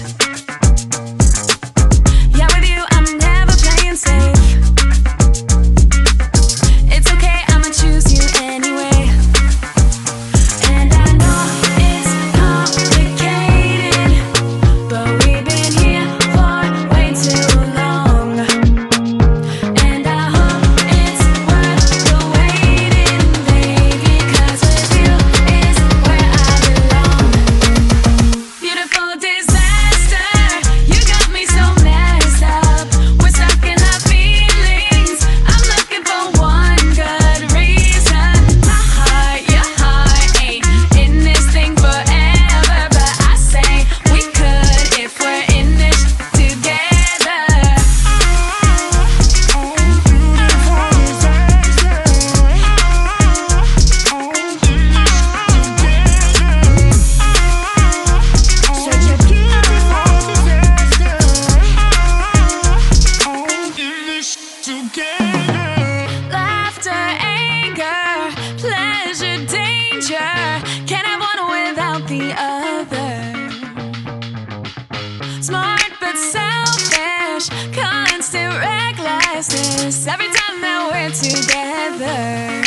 best. Yeah, with you I'm never playing safe. It's okay, I'ma choose you anyway. And I know it's complicated, but we've been here for way too long. And I hope it's worth the waiting, baby, 'cause with you is where I belong. Beautiful disaster, you got me so messed up. We're stuck in our feelings, I'm looking for one good reason. My heart, your heart ain't in this thing forever, but I say we could if we're in this together. Laughter, anger, pleasure, danger. Can't have one without the other. Smart but selfish, constant recklessness every time that we're together.